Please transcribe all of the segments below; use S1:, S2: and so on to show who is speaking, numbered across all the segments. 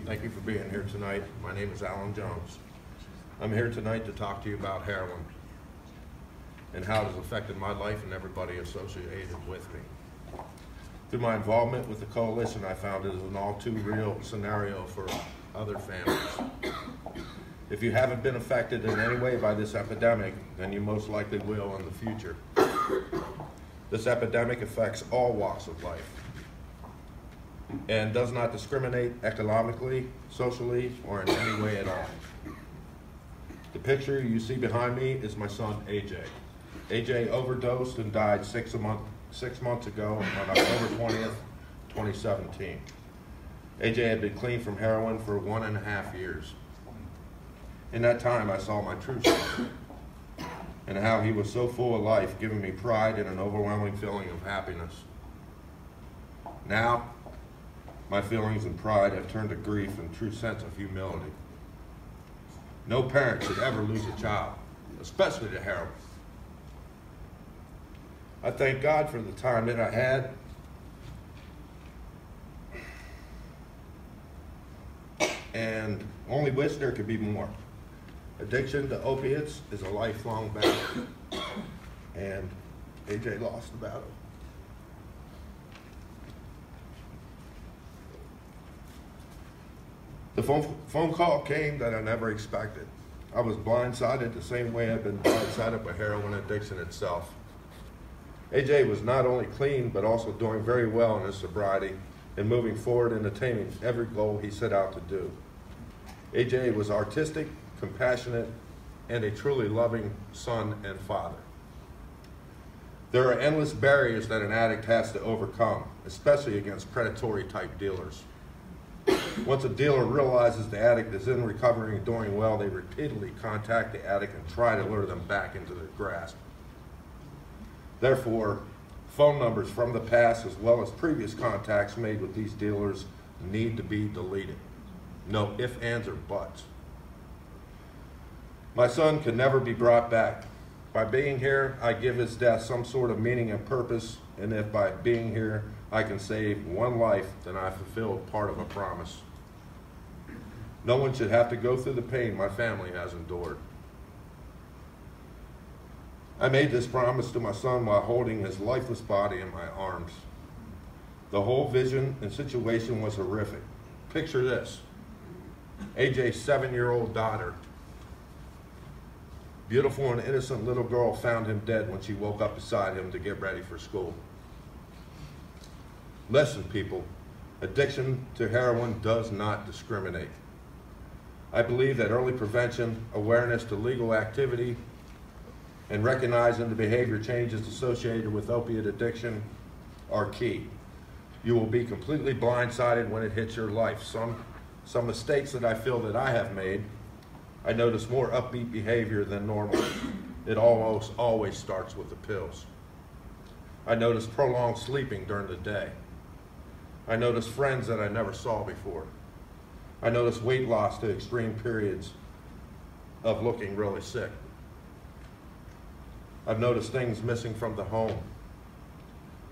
S1: Thank you for being here tonight. My name is Alan Jones. I'm here tonight to talk to you about heroin and how it has affected my life and everybody associated with me. Through my involvement with the coalition, I found it is an all too real scenario for other families. If you haven't been affected in any way by this epidemic, then you most likely will in the future. This epidemic affects all walks of life and does not discriminate economically, socially, or in any way at all. The picture you see behind me is my son, AJ. AJ overdosed and died 6 months ago on October 20th, 2017. AJ had been clean from heroin for 1.5 years. In that time, I saw my true son and how he was so full of life, giving me pride and an overwhelming feeling of happiness. Now, my feelings and pride have turned to grief and true sense of humility. No parent should ever lose a child, especially to heroin. I thank God for the time that I had. And only wish there could be more. Addiction to opiates is a lifelong battle. And AJ lost the battle. The phone call came that I never expected. I was blindsided the same way I've been blindsided by heroin addiction itself. AJ was not only clean, but also doing very well in his sobriety and moving forward and attaining every goal he set out to do. AJ was artistic, compassionate, and a truly loving son and father. There are endless barriers that an addict has to overcome, especially against predatory type dealers. Once a dealer realizes the addict is in recovery and doing well, they repeatedly contact the addict and try to lure them back into their grasp. Therefore, phone numbers from the past as well as previous contacts made with these dealers need to be deleted. No ifs, ands, or buts. My son can never be brought back. By being here, I give his death some sort of meaning and purpose, and if by being here I can save one life, then I fulfilled part of a promise. No one should have to go through the pain my family has endured. I made this promise to my son while holding his lifeless body in my arms. The whole vision and situation was horrific. Picture this. AJ's 7-year-old daughter, beautiful and innocent little girl, found him dead when she woke up beside him to get ready for school. Listen, people, addiction to heroin does not discriminate. I believe that early prevention, awareness to legal activity, and recognizing the behavior changes associated with opiate addiction are key. You will be completely blindsided when it hits your life. Some mistakes that I feel that I have made, I notice more upbeat behavior than normal. It almost always starts with the pills. I notice prolonged sleeping during the day. I notice friends that I never saw before. I notice weight loss to extreme periods of looking really sick. I've noticed things missing from the home.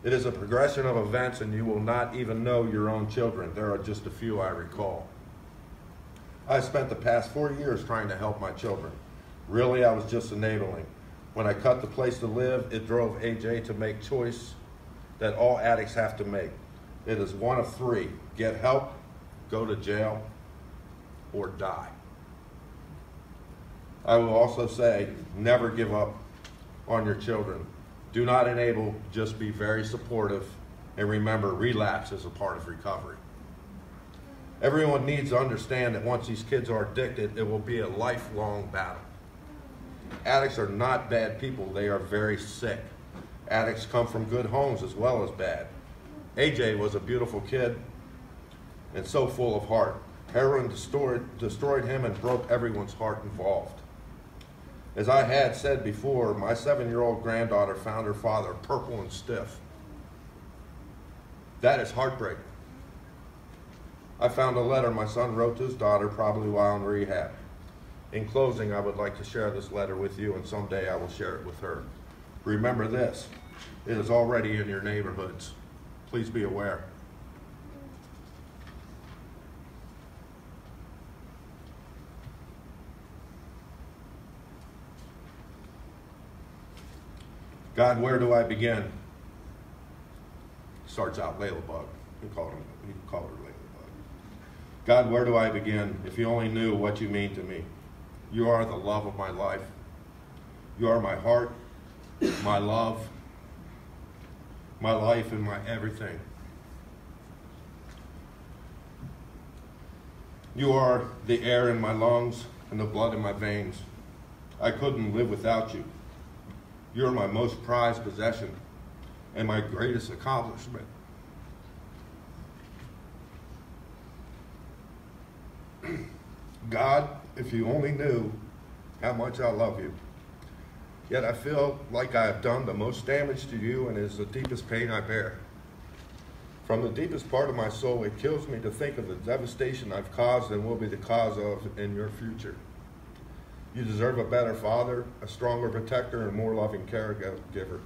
S1: It is a progression of events, and you will not even know your own children. There are just a few I recall. I spent the past 4 years trying to help my children. Really, I was just enabling. When I cut the place to live, it drove AJ to make choice that all addicts have to make. It is one of three: get help, go to jail, or die. I will also say, never give up on your children. Do not enable, just be very supportive, and remember, relapse is a part of recovery. Everyone needs to understand that once these kids are addicted, it will be a lifelong battle. Addicts are not bad people, they are very sick. Addicts come from good homes as well as bad. AJ was a beautiful kid and so full of heart. Heroin destroyed him and broke everyone's heart involved. As I had said before, my 7-year-old granddaughter found her father purple and stiff. That is heartbreaking. I found a letter my son wrote to his daughter, probably while in rehab. In closing, I would like to share this letter with you, and someday I will share it with her. Remember this, it is already in your neighborhoods. Please be aware. God, where do I begin? Starts out Layla Bug. He called her Layla Bug. God, where do I begin? If you only knew what you mean to me. You are the love of my life. You are my heart, my love, my life, and my everything. You are the air in my lungs and the blood in my veins. I couldn't live without you. You're my most prized possession and my greatest accomplishment. God, if you only knew how much I love you. Yet I feel like I have done the most damage to you, and it is the deepest pain I bear. From the deepest part of my soul, it kills me to think of the devastation I've caused and will be the cause of in your future. You deserve a better father, a stronger protector, and more loving caregiver.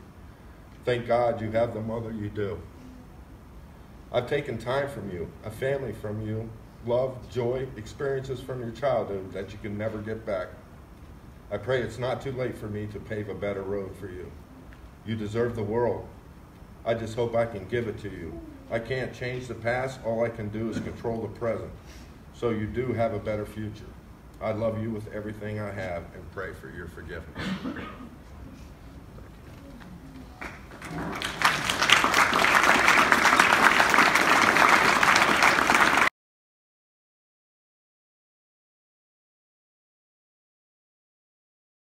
S1: Thank God you have the mother you do. I've taken time from you, a family from you, love, joy, experiences from your childhood that you can never get back. I pray it's not too late for me to pave a better road for you. You deserve the world. I just hope I can give it to you. I can't change the past. All I can do is control the present. So you do have a better future. I love you with everything I have and pray for your forgiveness.